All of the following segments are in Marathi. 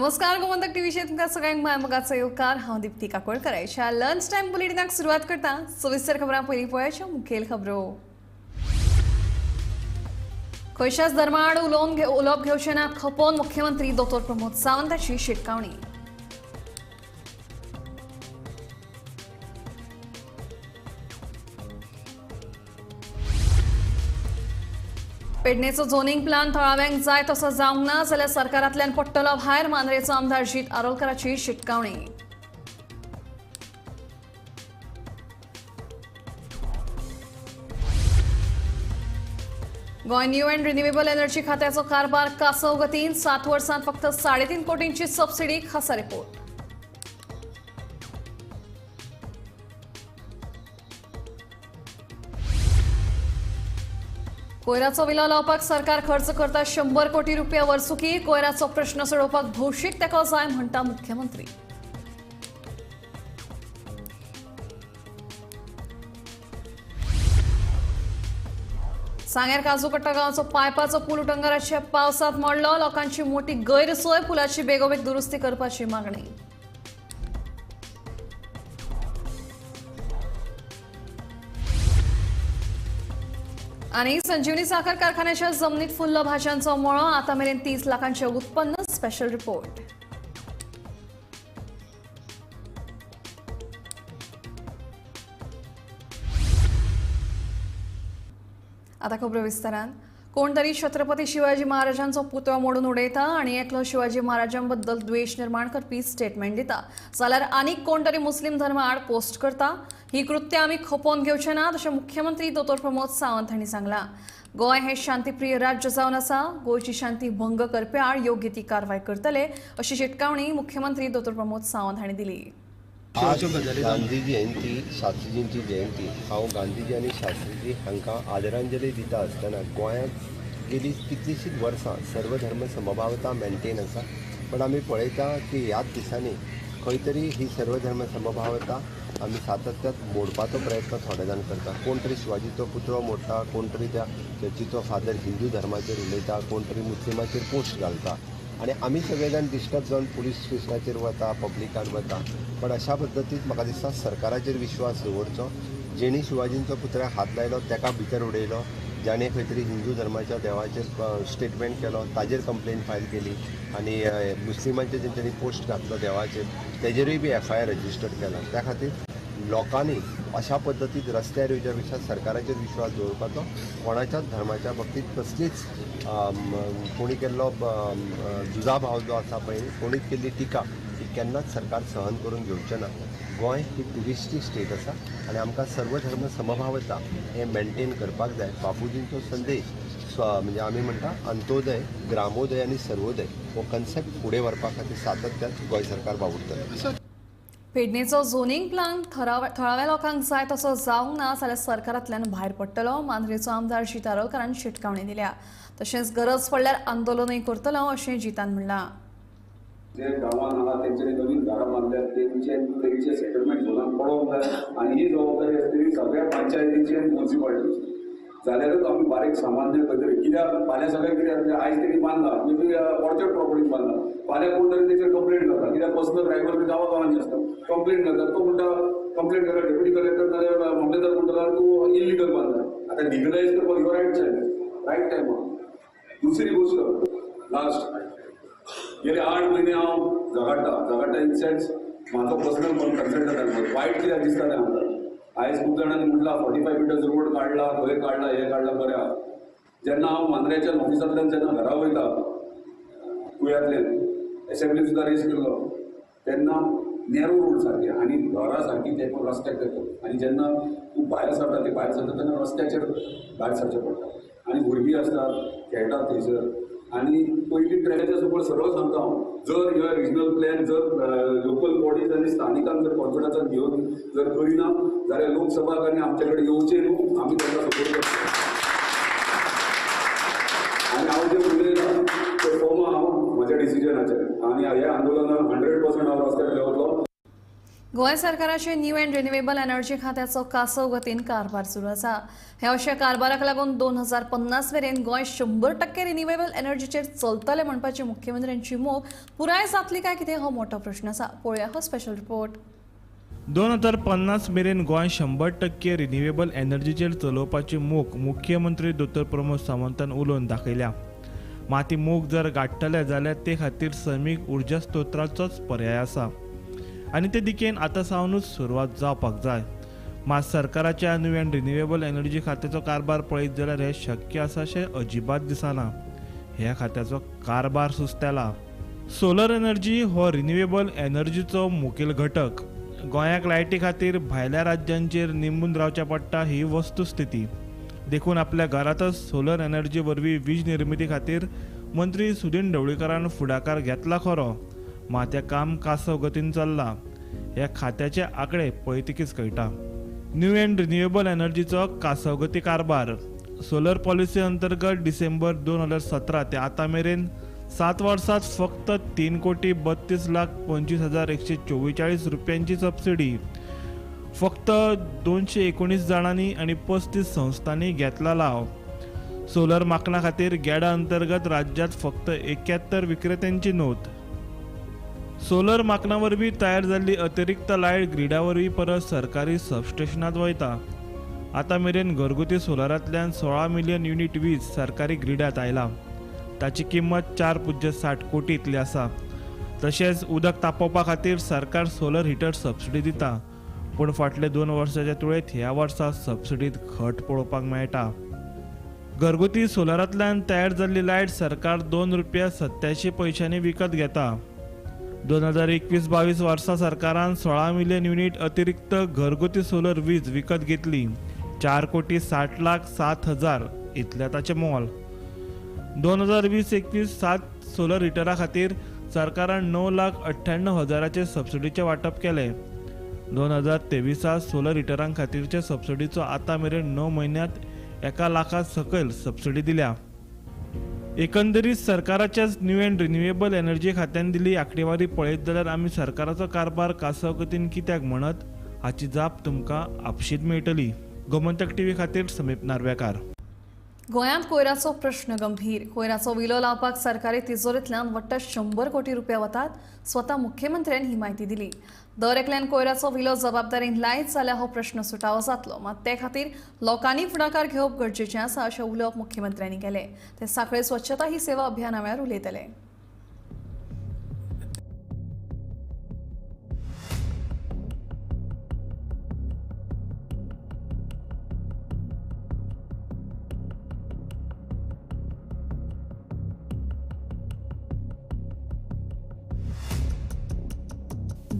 नमस्कार गोमंतक टीव्हीचे तुमकां सगळ्यांक मायमोगाचो येवकार। हांव दीप्ती काकोडकर। आयच्या लंच टायम बुलेटिनाक सुरवात करता। सविस्तर खबरां पयलीं पळोवया मुखेल खबरो। खंयच्याच धर्मा आड उलोवप घेवचें ना खपोवन मुख्यमंत्री दोतोर प्रमोद सावंताची शिटकावणी। पेडणेचो झोनिंग प्लान थळाव्यांक जाय तसो जावंक ना जाल्यार सरकारांतल्यान पडटलो भायर मांद्रेचो आमदार जीत आरोलकराची शिटकावणी। Goa new and renewable energy खात्याचो कारभार कासव गतीन 7 वर्सांत फक्त 3.5 कोटींची सबसिडी खासा रिपोर्ट। कोयराचो विलो लावपाक सरकार खर्च करता 100 कोटी रुपया वर्सुकी। कोयराचो प्रश्न सोडोवपाक भौशीक तेंको जाय म्हणटा मुख्यमंत्री। सांगेर काजूकट्टा गांवचो पायपाचो पूल उटंगराच्या पावसांत मोडलो। लोकांची मोठी गैरसोय। पुलाची बेगोबेग दुरुस्ती करपाची मागणी। आणि संजीवनी साखर कारखान्याच्या जमनीत फुल्लो भाज्यांचो मळो। आता मेरेन 30 लाखांचे उत्पन्न। Special report. आता खबरो विस्तारान। कोण तरी छत्रपती शिवाजी महाराजांचो पुतळो मोडून उडयता आणि एकलो शिवाजी महाराजांबद्दल द्वेष निर्माण करपी स्टेटमेंट दिता जाल्यार आनीक कोण तरी मुस्लिम धर्मा आड पोस्ट करता। ही कृत्य आमी खपोवन घेवचे नात अशें मुख्यमंत्री दोतोर प्रमोद सावंत हांणी सांगलां। गोंय हे शांतीप्रिय राज्य जावन आसा। गोंयची शांती भंग करप्या आड योग्य ती कारवाय करतले अशी शिटकावणी मुख्यमंत्री दोतोर प्रमोद सावंत हांणी दिली। आज गांधी जयंती शास्त्रीजींची जयंती। हांव गांधीजी आनी शास्त्रीजी हांकां आदरांजली दिता आसतना गोंयांत गेली कितलींशींच वर्सां सर्वधर्म समभावता मेंटेन आसा, पण आमी पळयता की ह्याच दिसांनी खंय तरी ही सर्वधर्म समभावता आमी सातत्यात मोडपाचो प्रयत्न थोडे जाण करता। कोण तरी शिवाजीचो पुतळो मोडटा, कोण तरी त्या चर्चीचो फादर हिंदू धर्माचेर उलयता, कोण तरी मुस्लिमाचेर पोस्ट घालता आणि आमी सगळे जाण डिस्टर्ब जावन पुलीस स्टेशनाचेर वता, पब्लिकान वता। पण अशा पद्दतीन म्हाका दिसता सरकाराचेर विश्वास दवरचो। जेणी शिवाजींचो पुतळ्याक हात लायलो ताका भितर उडयलो, जाणें खंय तरी हिंदू धर्माच्या देवाचेर स्टेटमेंट केलो ताजेर कंप्लेन फायल केली आनी मुस्लिमांचेर जेंच्यांनी पोस्ट घातलो देवाचेर तेजेरूय बी FIR रजिस्टर्ड केला। त्या खातीर लोकांनी अशा पद्दतीन रस्त्यार येवच्या पेक्षा सरकाराचेर विश्वास दवरपाचो। कोणाच्याच धर्माच्या बाबतीत कसलीच कोणी केल्लो दुजाभाव जो आसा पळय, कोणीच केल्ली टिका ही केन्नाच सरकार सहन करून घेवचें ना। गोंय ही ट्युरिस्टीक स्टेट आसा आनी आमकां सर्वधर्म समभावता हें मेंटेन करपाक जाय। बापूजींचो संदेश म्हणजे आमी म्हणटा अंत्योदय, ग्रामोदय आनी सर्वोदय हो कन्सेप्ट फुडें व्हरपा खातीर सातत्यान गोंय सरकार वावुरतलें। पेडणेचो झोनिंग प्लान थळाव्या लोकांक जाय तसो जावंक ना जाल्यार सरकारांतल्यान भायर पडटलो। मांद्रेचो आमदार जीत आरोलकरान शिटकावणी दिल्या। तशेंच गरज पडल्यार आंदोलनूय करतलो अशें जितान म्हणलां। जे गांवांत आहा तेंच्यांनी नवीन घरां बांदल्यात तेंचे सेटलमेंट झोनाक पळोवंक जाय आनी ही जबाबदारी आसा ती सगळ्या पंचायतीची आनी म्युनिसिपालिटीची। जाल्यारूच आमी बारीक सामान्य खंय तरी कित्याक फाल्यां सगळें कितें आयज तेणी बांदला मे ऑर्चर्ड प्रॉपर्टीक बांदला, फाल्यां कोण तरी तेचेर कंप्लेंट करता कित्याक पर्सनल ड्रायव्हर बी गांवांनी आसता, कंप्लेंट करता। तो म्हणटा कंप्लेंट करता डेप्युटी कलेक्टर नाल्यार मामलेदार म्हणटा तूं इल्लिगल बांदला। आतां लिगलायज करपाक युअर रायट टायमार। दुसरी गोश्ट लास्ट गेले 8 म्हयने हांव झगडटा इन सेन्स म्हाजो पर्सनल कन्सल्टंट आसा। वायट कित्याक दिसता तें आमकां आयज खूब जाणांनी म्हटलां 45 मिटर्स रोड काडला, खंय काडला, हें काडला, बरें आहा। जेन्ना हांव मांद्रेच्या ऑफिसांतल्यान जेन्ना घरा वयता कुळ्यांतल्यान एसेंब्ली सुद्दां रेज केल्लो तेन्ना नॅरो रोड सारके आनी घरां सारकी ते रस्त्याक येतात आनी जेन्ना तूं भायर सरता तेन्ना रस्त्याचेर भायर सरचें पडटा आनी भुरगीं आसतात खेळटात थंयसर। आनी पयलीं ट्रॅकाच्या सकयल सरळ सांगता हांव, जर ह्यो रिजनल प्लॅन जर लोकल बॉडीज आनी स्थानिकांक जर कॉन्फिडन्सान घेवन जर करिना जाल्यार लोकसभा आनी आमचे कडेन येवचें न्हू, आमी तांकां सपोर्ट करता। आनी हांव जें उलयलां तें फॉर्मा हांव म्हज्या डिसिजनाचेर आनी ह्या आंदोलनाक 100% हांव रस्त्यार वतलों। गोंय सरकाराचे न्यू अँड रिन्युएबल एनर्जी खात्याचो कासव गतीन कारभार सुरू आसा. हे अशा कारभाराक लागून 2050 मेरेन गोंय 100% रिन्युएबल एनर्जीचेर चलतले म्हणपाची मुख्यमंत्र्यांची मोख पुराय जातली काय कितें हो मोठो प्रश्न आसा. पळोवया हो स्पेशल रिपोर्ट. 2050 मेरेन गोंय 100% रिन्युएबल एनर्जीचेर चलोवपाची मोख मुख्यमंत्री दोतोर प्रमोद सावंतान उलोवन दाखयल्या. मात ती मोख जर गाठतले जाल्यार ते खातीर सैमीक उर्जा स्त्रोतांचोच पर्याय आसा आनी ते दिकेन आतां सावनूच सुरवात जावपाक जाय. मात सरकाराच्या न्यू अँड रिन्युएबल एनर्जी खात्याचो कारभार पळयत जाल्यार हें शक्य आसा अशें अजिबात दिसना. ह्या खात्याचो कारभार सुस्तेला. सोलर एनर्जी हो रिन्युएबल एनर्जीचो मुखेल घटक. गोंयाक लायटी खातीर भायल्या राज्यांचेर निंबून रावचें पडटा ही वस्तुस्थिती. देखून आपल्या घरातच सोलर एनर्जी वरवीं वीज निर्मिती खातीर मंत्री सुदीन ढवळीकरान फुडाकार घेतला खरो, मात हें काम कासव गतीन चल्लां. ह्या खात्याचे आंकडे पळयतकीच कळटा. न्यू अँड रिन्युएबल एनर्जीचो कासवगती कारभार सोलर पॉलिसी अंतर्गत डिसेंबर 2017 ते आतां मेरेन 7 वर्सांत फक्त 3,32,25,144 रुपयांची सबसिडी फक्त 219 जाणांनी आणि 35 संस्थांनी घेतला लाव. सोलर माकना खातीर गॅडा अंतर्गत राज्यात फक्त 71 विक्रेत्यांची नोंद. सोलर माकना वरवीं तयार जाल्ली अतिरिक्त लायट ग्रिडा वरवीं परत सरकारी सबस्टेशनांत वयता. आतां मेरेन घरगुती सोलरांतल्यान 16 मिलियन युनिट वीज सरकारी ग्रिडांत आयला. ताची किंमत 4.60 कोटी इतली आसा. तशेंच उदक तापोवपा खातीर सरकार सोलर हिटर सबसिडी दिता, पूण फाटले 2 वर्सांच्या तुळेंत ह्या वर्सा सबसिडीत घट पळोवपाक मेळटा. घरगुती सोलरांतल्यान तयार जाल्ली लायट सरकार ₹2.87 विकत घेता. 2021-22 वर्सा सरकारान 16 मिलियन युनिट अतिरिक्त घरगुती सोलर वीज विकत घेतली. 4,60,07,000 इतल्या ताचें मोल. 2020-21 7 सोलर हिटरा खातीर सरकारान 9,98,000चे सबसिडीचे वांटप केले. 2023 सोलर हिटरां खातीरचे सबसिडीचो आतां मेरेन 9 म्हयन्यांत 1 लाखा सकयल सबसिडी दिल्या. एकंदरीत सरकाराच्याच न्यू अँड रिन्युएबल एनर्जी खात्यान दिल्ली आंकडेवारी पळयत जाल्यार आमी सरकाराचो कारभार कासवगतीन कित्याक म्हणत हाची जाप तुमकां आपशीत मेळटली. गोमंतक टीव्ही खातीर समीप नार्वेकार. गोंयांत कोयराचो प्रश्न गंभीर. कोयराचो विलो लावपाक सरकारी तिजोरींतल्यान वट्ट 100 कोटी रुपया वतात. स्वता मुख्यमंत्र्यान ही म्हायती दिली. दर एकल्यान कोयराचो विलो जबाबदारीन लायत जाल्यार हो प्रश्न सुटावो जातलो, मात ते खातीर लोकांनी फुडाकार घेवप गरजेचें आसा अशें उलोवप मुख्यमंत्र्यांनी केलें. ते सांखळे स्वच्छता ही सेवा अभियाना वेळार उलयतले.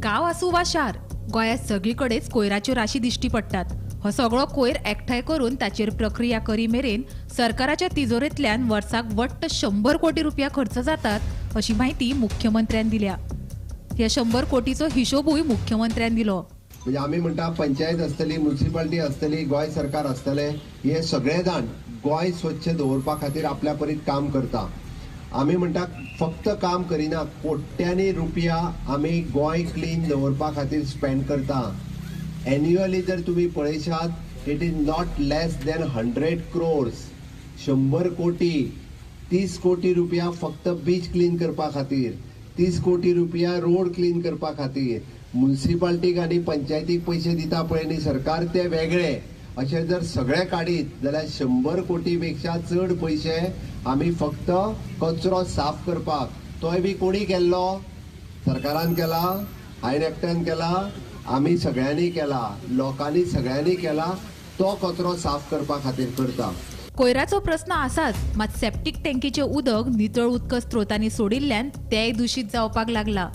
गांव आसूं वा शार, गोंयांत सगळीकडेच कोयराच्यो राशी दिश्टी पडटात. हो सगळो कोयर एकठांय करून ताचेर प्रक्रिया करी मेरेन सरकाराच्या तिजोरेंतल्यान वर्साक वट्ट 100 कोटी रुपया खर्च जातात अशी माहिती मुख्यमंत्र्यान दिल्या. ह्या 100 कोटीचो हिशोबूय मुख्यमंत्र्यान दिलो. म्हणजे आमी म्हणटा पंचायत आसतली, म्युनिसिपालिटी आसतली, गोंय सरकार आसतले, हे सगळे जाण गोंय स्वच्छ दवरपा खातीर आपल्या परीत काम करता. आमी म्हणटा फक्त काम करिना, कोट्यांनी रुपया आमी गोंय क्लीन दवरपा खातीर स्पेंड करता. एन्युअली जर तुम्ही पळयशात it is not less than 100 crores. 100 कोटी, 30 कोटी रुपया फक्त बीच क्लीन करपा खातीर, 30 कोटी रुपया रोड क्लीन करपा खातीर. म्युनिसिपालिटीक आनी पंचायतीक पयशे दिता पळय न्ही सरकार, ते वेगळे. अशें जर सगळे काडीत जाल्यार 100 कोटी पेक्षा चड पयशे आमी फक्त कचरो साफ करपाक. तोय बी कोणी केल्लो? सरकारान केला, हायन एकट्यान केला, आमी सगळ्यांनी केला, लोकांनी सगळ्यांनी केला. तो कचरो साफ करपा खातीर करता. कोयराचो प्रश्न आसाच, मात सेप्टीक टँकीचे उदक नितळ उदक स्त्रोतांनी सोडिल्ल्यान तेय दूषित जावपाक लागला.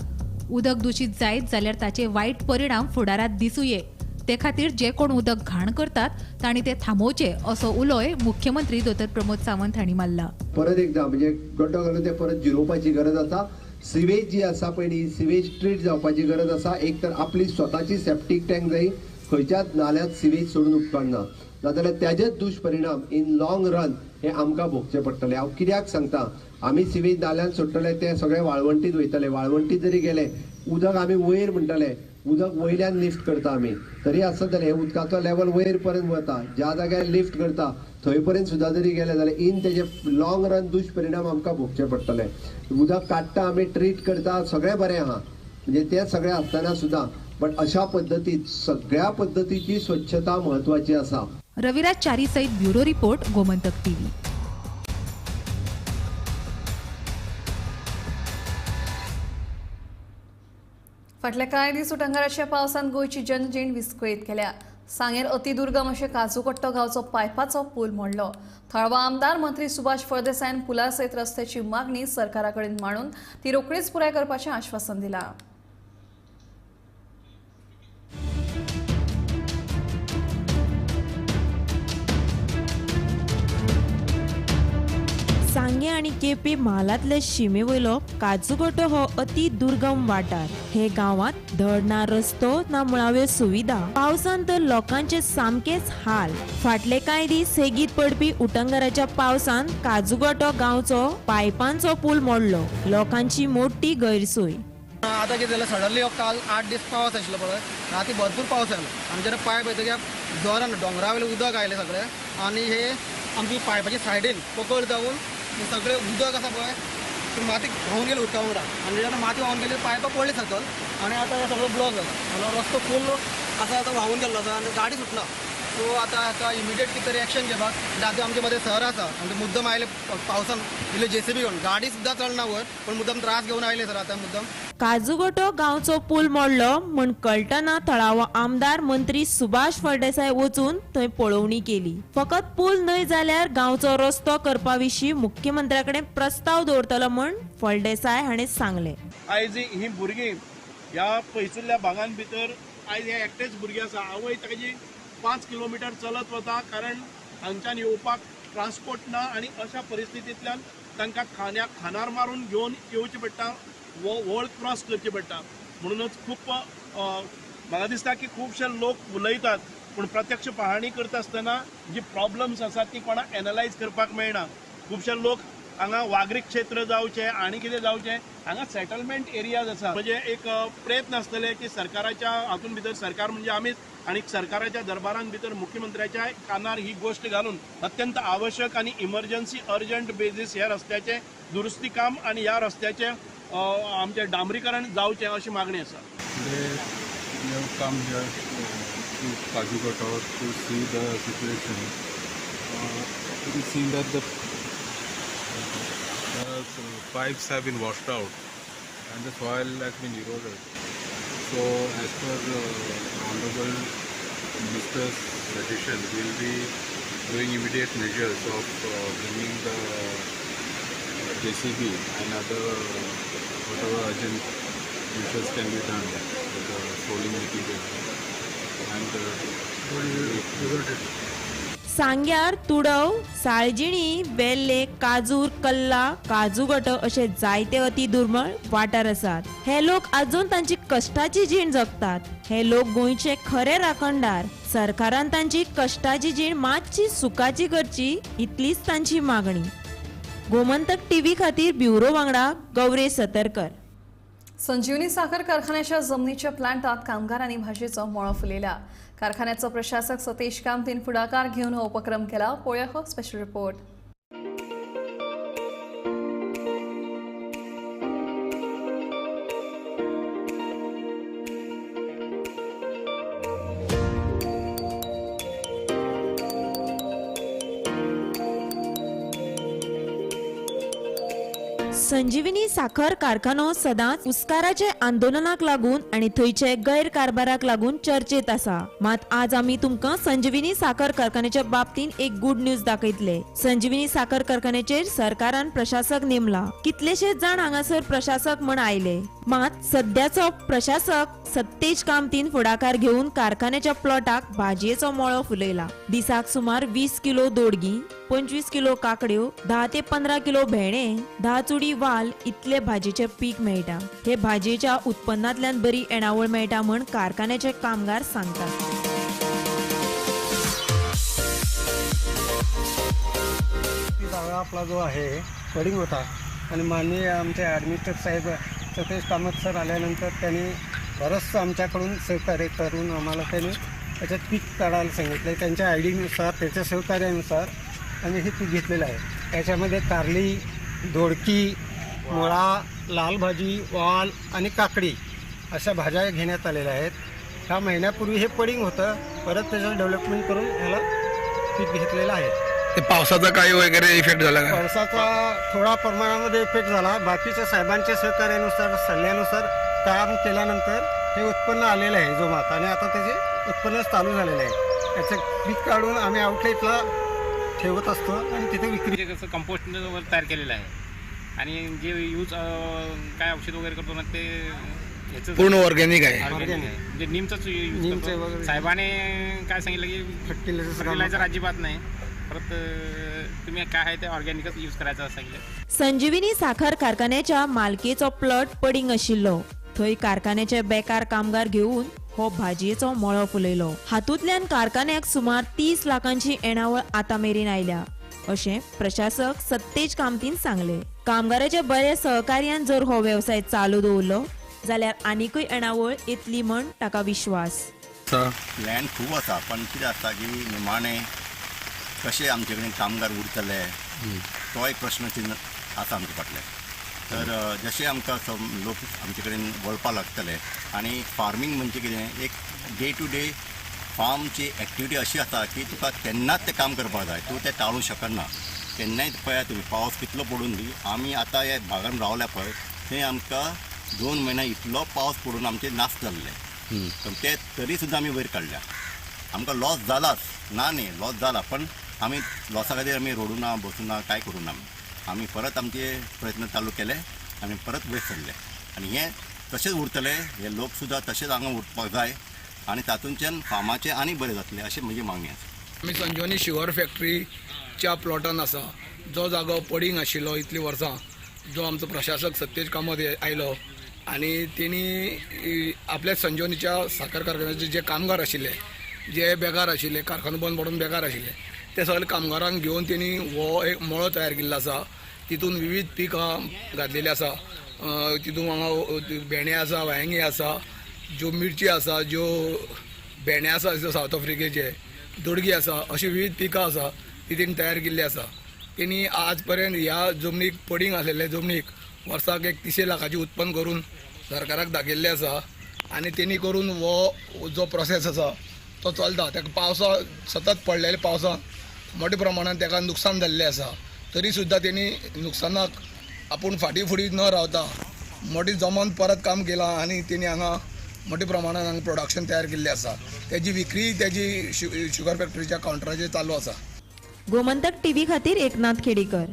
उदक दूषित जायत जाल्यार ताचे वायट परिणाम फुडारात दिसूये. ते खातीर जे कोण उदक घाण करतात तांणी ते थांबोवचे असो उलोय मुख्यमंत्री दोतोर प्रमोद सावंत हांणी मारला. परत एकदा म्हणजे गड्डो घालून ते परत जिरोवपाची गरज आसा. सिवेज जी आसा पळय न्ही, सिवेज ट्रीट जावपाची गरज आसा. एक तर आपली स्वताची सेप्टीक टँक जाय, खंयच्याच नाल्यात सिवेज सोडून उपकारना, नाजाल्यार त्याचेच दुश्परिणाम इन लॉंग रन हे आमकां भोगचे पडटले. हांव कित्याक सांगता, आमी सिवेज नाल्यान सोडटले ते सगळे वाळवंटीत वयतले. वाळवंटीत जरी गेले उदक आमी वयर म्हणटाले उदक वयल्यान लिफ्ट करता आमी तरी आसता जाल्यार हे उदकाचो लेवल वयर पर्यंत वता ज्या जाग्यार लिफ्ट करता थंय पर्यंत सुद्दां जरी गेले जाल्यार इन तेजे लॉंग रन दुश्परिणाम आमकां भोगचे पडटले. उदक काडटा आमी ट्रीट करता सगळें बरें आहा म्हणजे ते सगळें आसतना सुद्दां पण अशा पद्दतीत सगळ्या पद्दतीची स्वच्छता महत्वाची आसा. रविराज चारी सहित ब्युरो रिपोर्ट गोमंतक टीव्ही. फाटल्या कांय दीस उटंगाराच्या पावसान गोंयची जनजीण विस्कळीत केल्या. सांगेर अतिदुर्गम अशें काजूकट्टो गांवचो पायपाचो पूल मोडलो. थळावो आमदार मंत्री सुभाष फळदेसायन पुला सयत रस्त्याची मागणी सरकारा कडेन मांडून ती रोखडीच पुराय करपाचें आश्वासन दिलां. सांगे आणि केपी म्हालांतले शिमेवयलो काजूगोटो हो अति दुर्गम वाठार. हे गावात धड ना रस्तो ना मुळाव्यो सुविधा. पावसान तर लोकांचे सामकेच हाल. फाटले कांय दीस सेगीत पडपी उटंगराच्या पावसान काजूगोटो गांवचो पायपांचो पूल मोडलो. लोकांची मोठी गैरसोय. आता कितें जालें सडनली काल 8 दीस पावस आशिल्लो पळय राती भरपूर पावस आयलो आनी जेन्ना पायप येतकीर जोरान डोंगरा वयलें उदक आयलें सगळें आनी हे आमची पायपाच्या सायडीन पोकळ जावन सगळें उदक आसा पळय ती माती व्हांवन गेली उदका वांगडा आनी जेन्ना माती व्हांवन गेली पायपां पडली सकयल आनी आतां हे सगळो ब्लॉक जाला आनी रस्तो फूल आसा आतां व्हांवून गेल्लो आसा आनी गाडी सुटना. सो आतां हाका इमिडिएट कितें तरी एक्शन घेवपाक आतां आमचे मदें सर आसा आमचे मुद्दम आयले पावसान इल्ले JCB घेवन गाडी सुद्दां चलना वयर पण मुद्दम त्रास घेवन आयले सर आतां मुद्दम. काजूगोटो गांवचो पूल मोडलो म्हूण कळटना थळावो आमदार मंत्री सुभाष फळदेसाय वचून थंय पळोवणी केली. फकत पूल न्हय जाल्यार गांवचो रस्तो करपा विशीं मुख्यमंत्र्या कडेन प्रस्ताव दवरतलो म्हूण फळदेसाय हाणें सांगलें. आयज ही भुरगीं ह्या पयसुल्ल्या भागांत भितर आयज हे एकटेच भुरगे आसा. आवय ताची 5 किलोमिटर चलत वता कारण हांगच्यान येवपाक ट्रान्सपोर्ट ना आनी अशा परिस्थितींतल्यान तांकां खांदार मारून घेवन येवचें पडटा वळ क्रॉस करचें पडटा. म्हणूनच खूब म्हाका दिसता की खुबशे लोक उलयतात पूण प्रत्यक्ष पाहणी करता आसतना जी प्रॉब्लम्स आसात ती कोणाक एनालायज करपाक मेळना. खुबशे लोक हांगा वागरी क्षेत्र जावचें आनी कितें जावचें हांगा सेटलमेंट एरियाज आसा म्हणजे एक प्रयत्न आसतले की सरकाराच्या हातून भितर सरकार म्हणजे आमीच आणि सरकाराच्या दरबारान भितर मुख्यमंत्र्याच्या कानार ही गोष्ट घालून अत्यंत आवश्यक आणि इमर्जन्सी अर्जंट बेजीस ह्या रस्त्याचे दुरुस्ती काम आणि ह्या रस्त्याचे आमचे डांबरीकरण जावचें अशी मागणी आसा. Kajugoto to see the situation. We see that the pipes have been washed out and the soil has been eroded. So as per Honorable Minister's suggestion, we will be doing immediate measures of bringing the JCB and other whatever urgent measures can be done with the rolling material. सांग्यार तुडव साळजिणी वेल्ले काजूर कल्ला काजूगटो असे जायते अति दुर्मिळ वाठार आसात. हे लोक अजून तांची कश्टाची जीण जगतात. हे लोक गोंयचे खरे राखणदार. सरकारान तांची कश्टाची जीण मातशी सुखाची करची इतलीच तांची मागणी. गोमंतक टीव्ही खातीर ब्युरो वांगडा गौरी सतरकर. संजीवनी साखर कारखान्याच्या जमनीच्या प्लांटात कामगार आणि भाजीचो मळो फुलयला. कारखान्याचो प्रशासक सतीश कामतीन फुडाकार घेवन हो उपक्रम केला. पळोवया हो स्पेशल रिपोर्ट. संजीवनी साखर कारखानो सदांच उस्काराचे आंदोलनाक लागून आणि थंयचे गैरकारभाराक लागून चर्चेत आसा. मात आज आमी तुमकां संजीवनी साखर कारखान्याच्या बाबतीन एक गुड न्यूज दाखयतले. संजीवनी साखर कारखान्याचेर सरकारान प्रशासक नेमला. कितलेशेच जाण हांगासर प्रशासक म्हण आयले. मात सध्याचो प्रशासक सतीश कामतीन फुडाकार घेवन कारखान्याच्या प्लॉटाक भाजयेचो मळो फुलयला. दिसाक सुमार 20 किलो दोडगी, 25 किलो काकड्यो, 10 ते 15 किलो भेणे, 10 चुडी वाल इतले भाजयेचे पीक मेळटा. हे भाजयेच्या उत्पन्नांतल्यान बरी येणावळ मेळटा म्हण कारखान्याचे कामगार सांगतात. आपला जो आहे पडिंग होता आणि माननीय आमचे ॲडमिनिस्ट्रेटर साहेब सतीश कामत सर आल्यानंतर त्यांनी बरंचसं आमच्याकडून सहकार्य करून आम्हाला त्यांनी त्याच्यात पीक काढायला सांगितलं आहे. त्यांच्या आयडीनुसार त्याच्या सहकार्यानुसार आम्ही हे पीक घेतलेलं आहे. त्याच्यामध्ये कारली, दोडकी, मुळा, लाल भाजी, वाल आणि काकडी अशा भाज्या घेण्यात आलेल्या आहेत. ह्या महिन्यापूर्वी हे पडिंग होतं, परत त्याचं डेव्हलपमेंट करून ह्याला पीक घेतलेलं आहे. ते पावसाचा काही वगैरे इफेक्ट झाला का? पावसाचा थोडा प्रमाणामध्ये इफेक्ट झाला. बाकीच्या साहेबांच्या सहकार्यानुसार सल्ल्यानुसार काम केल्यानंतर हे उत्पन्न आलेलं आहे जोमात आणि आता त्याचे उत्पन्न चालू झालेलं आहे. त्याचं पीक काढून आम्ही आउटलेटला ठेवत असतो आणि तिथे विक्री. कसं कंपोस्ट वगैरे तयार केलेलं आहे आणि जे यूज काय औषध वगैरे करतो ना ते ह्याचं पूर्ण ऑर्गॅनिक आहे. ऑर्गॅनिक आहे. म्हणजे नीमचंच यूज नीमचं करतो. वगैरे. साहेबाने काय सांगितलं की फर्टिलायझर अजिबात नाही, परत तुम्ही काय आहे ते ऑर्गॅनिकच यूज करायचं सांगितलं. संजीवनी साखर कारखान्याच्या मालकीचो प्लॉट पडिंग आशिल्लो. थंय कारखान्याचे बेकार कामगार घेऊन हो भाजयेचो मळो फुलयलो. हातूंतल्यान कारखान्याक सुमार 30 लाखांची येणावळ आतां मेरेन आयल्या अशें प्रशासक सतेज कामतीन सांगले. कामगाराच्या बऱ्या सहकार्यान जर हो वेवसाय चालू दवरलो जाल्यार आनीकूय येणावळ येतली म्हण ताका विश्वास. प्लॅन खूब आसा, पण कितें आसा की निमाणे कशें आमचे कडेन कामगार उरतले तो एक प्रश्नचिन्ह आसा आमचे फाटल्यान. तर जशें आमकां लोक आमचे कडेन वळपा लागतले आनी फार्मींग म्हणजे कितें एक डे टू डे फार्मची एक्टिविटी अशी आसा की तुका तेन्नाच तें काम करपाक जाय, तूं तें टाळूं शकना. केन्नाय पळया तुमी पावस कितलो पडून दी. आमी आतां ह्या भागान रावल्या पळय थंय आमकां 2 म्हयने इतलो पावस पडून आमचे नाश जाल्ले, पण ते तरी सुद्दां आमी वयर काडल्या. आमकां लॉस जालाच ना न्ही, लॉस जाला, पण आमी लॉसा खातीर आमी रोडू ना, बसूं ना, कांय करूं ना. आमी परत आमचे प्रयत्न चालू केले, आमी परत वयर सरले आनी हें तशेंच उरतले. हे लोक सुद्दां तशेंच हांगा उरपाक जाय आनी तातूंतल्यान फार्माचें आनी बरें जातलें अशें म्हजी मागणी आसा. आमी संजीवनी शुगर फॅक्टरीच्या प्लॉटान आसा. जो जागो पडींग आशिल्लो इतलीं वर्सां, जो आमचो प्रशासक सतेज कामत आयलो आनी तेणी आपल्या संजीवनीच्या साखर कारखान्याचे जे कामगार आशिल्ले, जे बेकार आशिल्ले, कारखानो बंद पडून बेकार आशिल्ले, ते सगळे कामगारांक घेवन तेणी हो एक मळो तयार केल्लो आसा. तितून विविध पिकां घातलेलीं आसा. तितून हांगा भेंडे आसा, वांयगी आसा, ज्यो मिरची आसा, ज्यो भेंडे आसा सावथ आफ्रिकेचे, दोडगी आसा, अशी विविध पिकां आसा ती तेणी तयार केल्ली आसा. तेणी आज पर्यंत ह्या जमनीक पडींग आसलेले जमनीक वर्साक एक 30 लाखाची उत्पन्न करून सरकाराक दाखयल्ले आसा आनी तेणी करून हो जो प्रोसेस आसा तो चलता. ताका पावसा सतत पडलेल्या पावसान मोठ्या प्रमाणात ताका नुकसान जाल्लें आसा. तरी सुद्दां तेणी नुकसानाक आपूण फाटीं फुडें न रावता मोठी जमोन परत काम केलां आनी तेणी हांगा मोठ्या प्रमाणात हांगा प्रोडक्शन तयार केल्लें आसा. तेजी विक्री तेजी शुगर फॅक्टरीच्या कावंटराचेर चालू आसा. गोमंतक टीव्ही खातीर एकनाथ खेडेकर.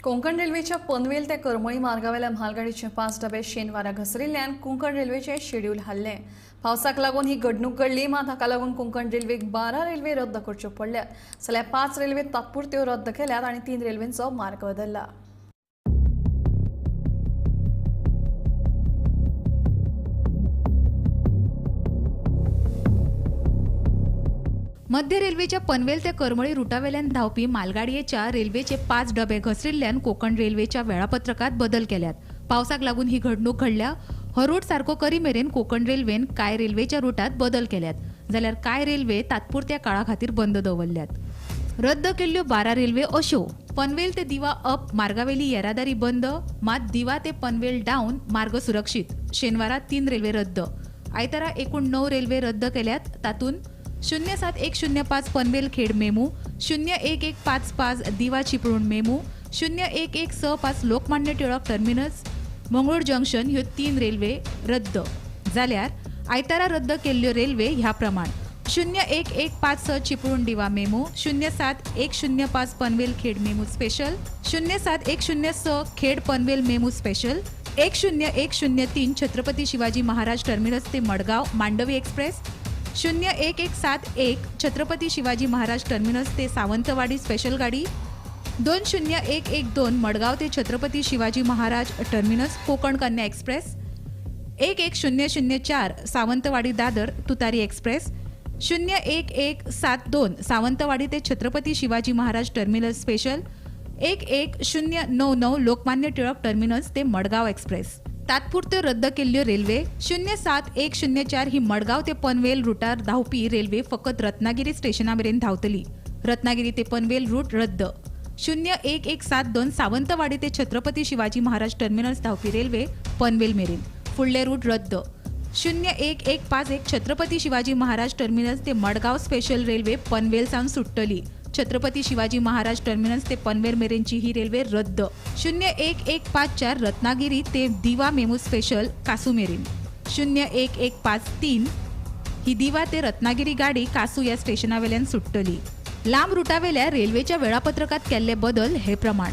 कोंकण रेल्वेच्या पनवेल ते करमळी मार्गावेल्या म्हालगाडीचे 5 डबे शेनवारा घसरिल्ल्यान कोंकण रेल्वेचे शेड्यूल हल्ले. पावसाक लागून ही घडणूक घडली, मात हाका लागून कोंकण रेल्वेक 12 रेल्वे रद्द करच्यो पडल्यात. जाल्यार 5 रेल्वे तात्पुरत्यो रद्द केल्यात आनी 3 रेल्वेंचो मार्ग बदलला. मध्य रेल्वेच्या पनवेल ते करमळी रुटावेल्यान धावपी मालगाडयेच्या रेल्वेचे 5 डबे घसरिल्ल्यान कोकण रेल्वेच्या वेळापत्रकात बदल केल्यात. पावसाक लागून ही घडणूक घडल्या. हो रूट सारको करी मेरेन कोकण रेल्वेन कांय रेल्वेच्या रुटात बदल केल्यात, जाल्यार कांय रेल्वे तात्पुरत्या काळा खातीर बंद दवरल्यात. रद्द केल्ल्यो 12 रेल्वे अश्यो: पनवेल ते दिवा अप मार्गावेली येरादारी बंद, मात दिवा ते पनवेल डाऊन मार्ग सुरक्षीत. शेनवारा 3 रेल्वे रद्द. आयतारा एकूण 9 रेल्वे रद्द केल्यात. तातूंत 07105 Panvel Khed MEMU, 01155 Diva Chiplun MEMU, 01165 Lokmanya Tilak terminus Mangalore junction ह्यो 3 रेल्वे रद्द. जाल्यार आयतारा रद्द केल्ल्यो रेल्वे ह्या प्रमाण: 01156 चिपळूण दिवा MEMU, 07105 Panvel Khed MEMU special, 07106 Khed Panvel MEMU special, 10103 Chhatrapati Shivaji Maharaj terminus ते मडगाव मांडवी एक्सप्रेस, 01171 छत्रपती शिवाजी महाराज टर्मिनस ते सावंतवाडी स्पेशल गाडी, 20112 मडगाव ते छत्रपती शिवाजी महाराज टर्मिनस कोकण कन्या एक्सप्रेस, 11004 सावंतवाडी दादर तुतारी एक्सप्रेस, 01172 सावंतवाडी ते Chhatrapati Shivaji Maharaj terminus special, 11099 Lokmanya Tilak terminus ते मडगाव एक्सप्रेस. तात्पुरत्यो रद्द केल्ल्यो रेल्वे 07104 ही मडगाव ते पनवेल रुटार धावपी रेल्वे फकत रत्नागिरी स्टेशना मेरेन धांवतली. रत्नागिरी ते पनवेल रूट रद्द. 01172 सावंतवाडी ते छत्रपती शिवाजी महाराज टर्मिनस धावपी रेल्वे पनवेल मेरेन. फुडले रूट रद्द. 01151 छत्रपती शिवाजी महाराज टर्मिनस ते मडगाव स्पेशल रेल्वे पनवेल सावन सुट्टली. छत्रपती शिवाजी महाराज टर्मिनस ते पनवेल मेरेनची ही रेल्वे रद्द. 01154 रत्नागिरी ते दिवा मेमू स्पेशल कासू मेरेन. 01153 ही दिवा ते रत्नागिरी गाडी कासू या स्टेशनावेल्यान सुट्टली. लांब रुटावेल्या रेल्वेच्या वेळापत्रकात केल्ले बदल हे प्रमाण.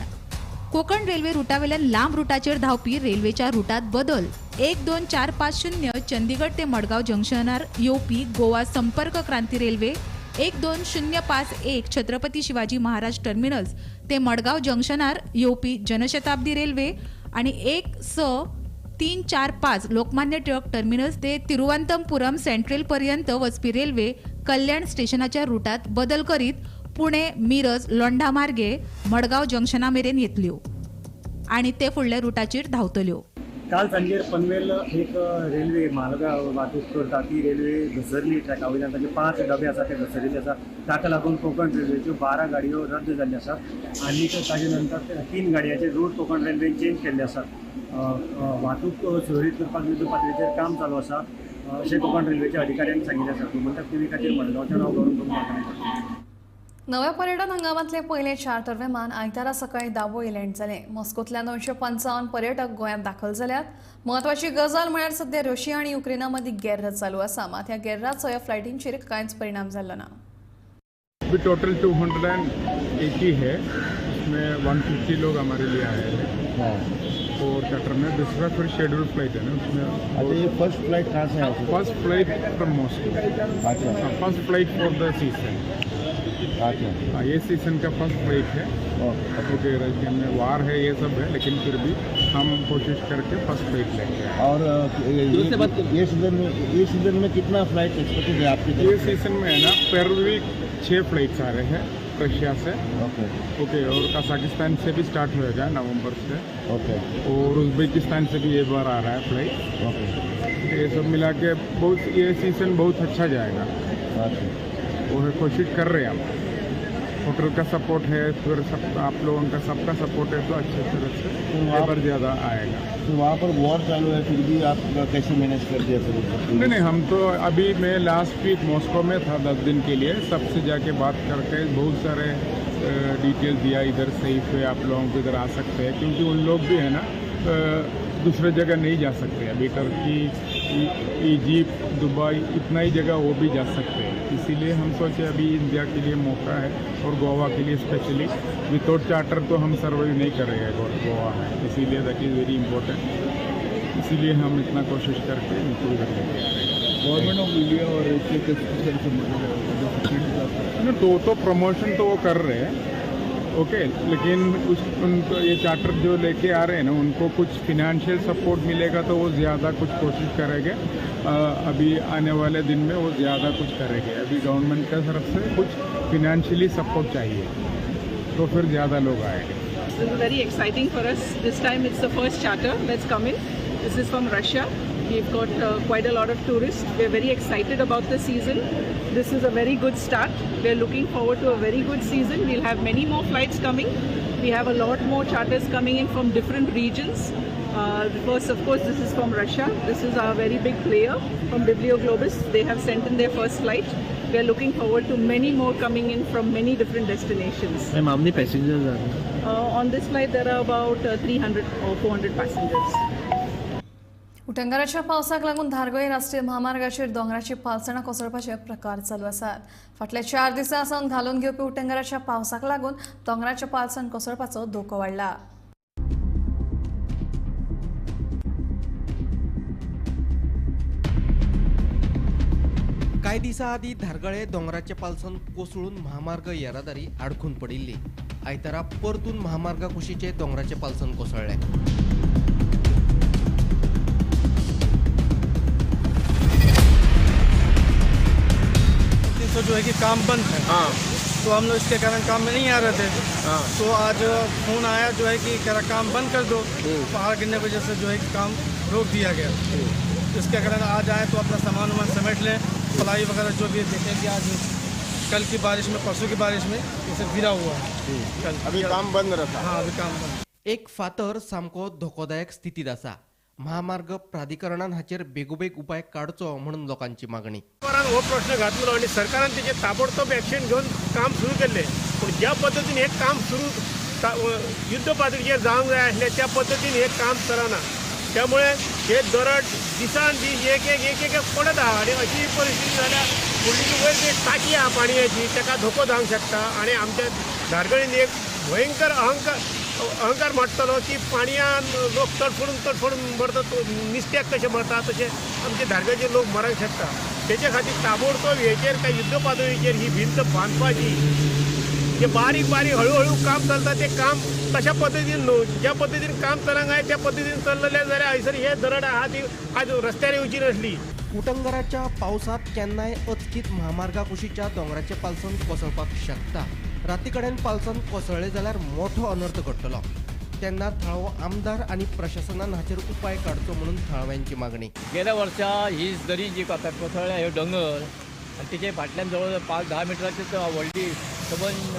कोकण रेल्वे रुटावेल्यान लांब रुटाचेर धावपी रेल्वेच्या रुटात बदल. 12450 चंदीगड ते मडगाव जंक्शनार येवपी गोवा संपर्क क्रांती रेल्वे 12051 छत्रपती शिवाजी महाराज टर्मिनस ते मडगाव जंक्शनार येवपी जनशताब्दी रेल्वे आणि 16345 लोकमान्य टिळक टर्मिनस ते तिरुवनंतपुरम सेंट्रल पर्यंत वचपी रेल्वे कल्याण स्टेशनाच्या रुटात बदल करीत पुणे मिरज लोंढा मार्गे मडगाव जंक्शना मेरेन येतल्यो आणि ते फुडल्या रुटाचेर धांवतल्यो. काल सांजेर पनवेल एक रेल्वे म्हालगाव वाहतूक करता ती रेल्वे घसरली ट्रॅका वयल्यान ताचे 5 डबे आसा ते घसरिल्ले आसा. ताका लागून कोकण रेल्वेच्यो 12 गाडयो रद्द जाल्ल्यो आसात आनी ताजे नंतर 3 गाडयांचे रूट कोकण रेल्वेन चेंज केल्ले आसात. वाहतूक सुरळीत करपाक युध्द पातळीचेर काम चालू आसा अशें कोकण रेल्वेच्या अधिकाऱ्यांनी सांगिल्लें आसा. म्हणटात ते खातीर मडगांवचें नांव गौरव करूंक नाका. नव्या पर्यटन हंगामातले पहिले 4 तर विमान आयतारा सकाळी दाबोळी लँड जाले. मॉस्कोतल्यान 955 पर्यटक गोंयांत दाखल जाल्यात. म्हत्वाची गजाल म्हळ्यार सध्या रशिया आनी युक्रेना मदीं गेर्र चालू आसा. मात ह्या गेर्राचो ह्या फ्लायटींचेर कांयच परिणाम जाल्लो ना. अभी टोटल 280 है, उसमें 150 लोग हमारे लिए आए हैं और चार्टर में. दूसरा फिर शेड्यूल फ्लाइट है ना उसमें. अच्छा, ये फर्स्ट फ्लाइट कहाँ से है? First flight from Moscow. अच्छा, first flight for the season. अच्छा, ये सीजन का फर्स्ट फ्लाइट है. ओके, रशिया में वार है ये सब है, लेकिन फिर भी हम कोशिश करके फर्स्ट फ्लाइट लेंगे. और ये सीजन में कितना फ्लाइट एक्सपेक्टेड है आपकी? ये सीजन में है ना पर वीक 6 फ्लाइट्स आ रहे हैं रशिया से. ओके, और कजाकिस्तान से भी स्टार्ट होएगा नवंबर से. ओके, और उज़्बेकिस्तान से भी एक बार आ रहा है फ्लाइट. ओके, ये सब मिला के बहुत ये सीज़न बहुत अच्छा जाएगा. वो है कोशिश कर रहे हैं हम. होटल का सपोर्ट है, फिर सब आप लोगों का सबका सपोर्ट है तो अच्छे तरह से वहाँ पर ज़्यादा आएगा. तो वहाँ पर वॉर चालू है, फिर भी आप कैसे मैनेज कर दिया फिर? नहीं, हम तो अभी मैं लास्ट वीक मॉस्को में था 10 दिन के लिए. सबसे जाके बात करके बहुत सारे डिटेल दिया. इधर सेफ है, आप लोगों को इधर आ सकते हैं, क्योंकि उन लोग भी है ना दूसरे जगह नहीं जा सकते. अभी टर्की, इजिप्ट, दुबई इतना ही जगह वो भी जा सकते हैं. इसीलिए हम सोचे अभी इंडिया के लिए मौका है और गोवा के लिए स्पेशली. विदाउट चार्टर तो हम सर्वाइव नहीं कर रहे हैं गोवा में, इसीलिए दैट इज़ वेरी इंपॉर्टेंट. इसीलिए हम इतना कोशिश करके इनको इधर लेके आ रहे हैं. गवर्नमेंट ऑफ इंडिया और तो प्रमोशन तो वो कर रहे हैं. ओके, लेकिन उनको ये चार्टर जो लेके आ रहे हैं ना, उनको कुछ फिनेंशियल सपोर्ट मिलेगा तो वो ज़्यादा कुछ कोशिश करेंगे. अभी आने वाले दिन में वो ज़्यादा कुछ करेंगे. अभी गवर्नमेंट की तरफ से कुछ फिनेंशियली सपोर्ट चाहिए तो फिर ज़्यादा लोग आएंगे. This is very exciting for us. This time it's the first charter that's come in. This is from Russia. We've got quite a lot of tourists. We're very excited about the season. This is a very good start. We're looking forward to a very good season. We'll have many more flights coming. We have a lot more charters coming in from different regions. First, of course, this is from Russia. This is our very big player from Biblioglobus. They have sent in their first flight. We are looking forward to many more coming in from many different destinations. How many passengers are there? On this flight, there are about 300 or 400 passengers. उटंगाराच्या पावसाक लागून धारगळे राष्ट्रीय महामार्गाचेर दोंगराची पालसणां कोसळपाचे प्रकार चालू आसात. फाटल्या 4 दिसां सावन घालून घेवपी उटंगाराच्या पावसाक लागून दोंगराचें पालसण कोसळपाचो धोको वाडला. काही दिसा आधी धारगळे दोंगराचे पालसण कोसळून महामार्ग येरादारी आडखून पडिल्ली. आयतारा परतून महामार्गा कुशीचे दोंगराचे पालसण कोसळ्ळे. तो जो है कि काम बंद है. तो हम लोग इसके कारण काम में नहीं आ रहे थे. तो आज फोन आया जो है कि कह रहा काम बंद कर दो. पहाड़ गिरने की वजह से जो है कि काम रोक दिया गया, जिसके कारण आज आए तो अपना सामान वामान समेट लें, प्लाई वगैरह जो भी देखें कि आज कल की बारिश में, परसों की बारिश में इसे गिरा हुआ है कल। अभी काम बंद रहा। हाँ, अभी काम बंद। एक फातर सामको धोकोदायक स्थितीत आसा. महामार्ग प्राधिकरणान हाचेर बेगोबेग उपाय काडचो म्हणून लोकांची मागणी. सरकारान हो प्रश्न घातलो आणि सरकारान तेचे ताबडतोब ऍक्शन घेऊन काम सुरू केले. पण ज्या पद्धतीने हे काम सुरू युद्ध पातळीचेर जावंक जाय आसले त्या पद्धतीने हे काम करना. त्यामुळे हे दरड दिसान दीस एक पडत आहा आणि अशी परिस्थिती जाल्यार फुडली वयर जी टाकी आहा पाणयाची ताका धोको जावंक शकता आणि आमच्या धारगळीन एक भयंकर अहंकार मारतलो की पाणयान लोक तडफडून मरतात, निस्त्याक कशे मरता तशे आमचे धारगळचे लोक मरंक शकता. तेचे खातीर ताबडतोब हेचेर काय युद्ध पातळीचेर ही भिंत बांदपाची. जे बारीक हळूहळू काम चलता ते काम तशा पद्धतीन न्हू, ज्या पद्धतीन काम चलंक जाय त्या पद्धतीन चल्लेले जाल्यार हयसर हे दरड आहा ती आज रस्त्यार येवची नसली. उटंगराच्या पावसात केन्नाय अचकीत महामार्गा कुशीच्या दोंगराचे पालसण कोसळपाक शकता. राती कडेन पालसण कोसळ्ळे जाल्यार मोठो अनर्थ घडटलो. तेन्ना थळावो आमदार आनी प्रशासनान हाचेर उपाय काडचो म्हणून थळाव्यांची मागणी. गेल्या वर्सा ही दरी जी कोसळ्ळ्या ह्यो दोंगर आनी तेचे फाटल्यान जवळ 5-10 मिटराची व्हडली सबंद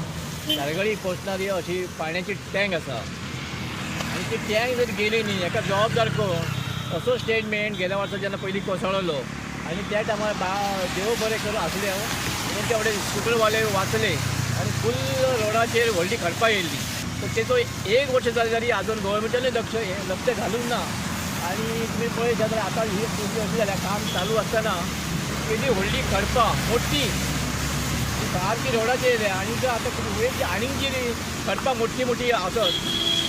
धारगळी कोसणारी अशी पाण्याची टँक आसा. आनी ती टँक जर गेली न्ही हेका जबाबदार कोण असो स्टेटमेंट गेल्या वर्सा जेन्ना पयलीं कोसळलो आनी त्या टायमार देव बरें करून आसले म्हणून ते वडे स्कुटरवाले वाचले आनी फूल रोडाचेर व्हडली खडपां येयल्ली. तर तेचो 1 वर्ष जालें तरी आजून गव्हर्मेंटानूय लक्ष घालूंक ना. आनी तुमी पळयत जाल्यार आतां ही अशी जाल्यार काम चालू आसतना केली व्हडली खडपां मोठी सारकी रोडाचेर येयल्या आनी जर आतां वयर आनीक जी खडपां मोठी आसत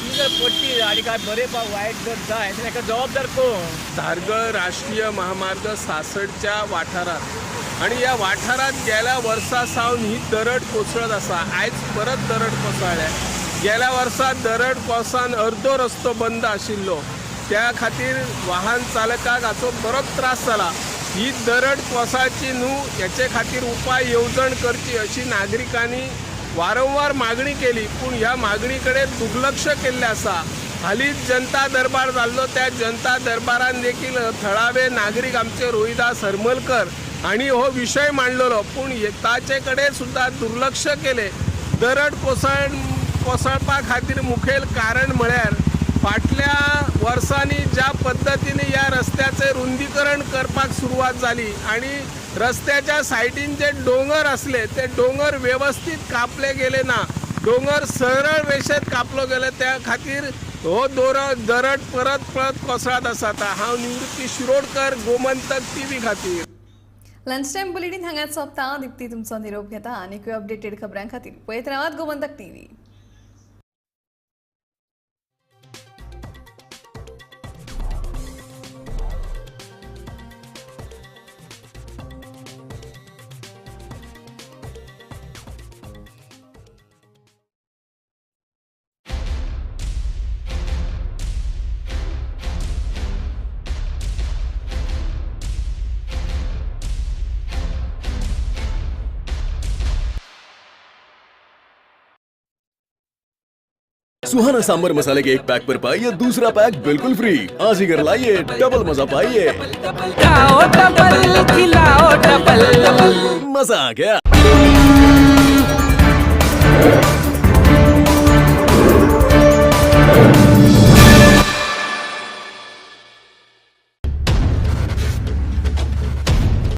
ती जर पडटी आनी काय बरें वायट जर जाय जाल्यार हेका जबाबदार कोण. धारगळ राष्ट्रीय महामार्ग 66च्या वाठारात आणि या वाठारात गेल्या वर्सा सावन ही दरड कोसळत आसा. आयज परत दरड कोसळ्ळ्या. गेल्या वर्सा दरड कोसान अर्दो रस्तो बंद आशिल्लो, त्या खातीर वाहन चालकाक हाचो बरोच त्रास जाला. ही दरड कोसळची न्हू हेचे खातीर उपाय येवजण करची अशी नागरिकांनी वारंवार मागणी केली, पूण ह्या मागणी कडेन दुर्लक्ष केल्लें आसा. हालींच जनता दरबार जाल्लो, त्या जनता दरबारान देखील थळावे नागरीक आमचे रोहिदास हरमलकर हांणी हो विशय मांडलेलो, पूण ताचे कडेन सुद्दां दुर्लक्ष केले. दरड कोसळपा खातीर मुखेल कारण म्हळ्यार फाटल्या वर्सांनी ज्या पद्धतीने या रस्त्याचे रुंदीकरण करपाक सुरवात जाली आणि रस्त्याच्या सायडीन जे डोंगर असले ते डोंगर व्यवस्थित कापले गेले ना. डोंगर सरळ रेषेत कापलो गेले, त्या खातीर हो दरड परत कोसळत आसा. हांव निवृत्ती शिरोडकर, गोमंतक TV खातीर. लंच टाइम बुलेटिन हांगाच सोंपता. दिप्ती तुमचो निरोप घेता आनी अपडेटेड खबरां खातीर पळयत रावात गोमंतक TV. सुहाना सांबर मसाले के एक पैक पर पाइए दूसरा पैक बिल्कुल फ्री. आज ही घर लाइए, डबल मजा पाइए. मजा आ गया.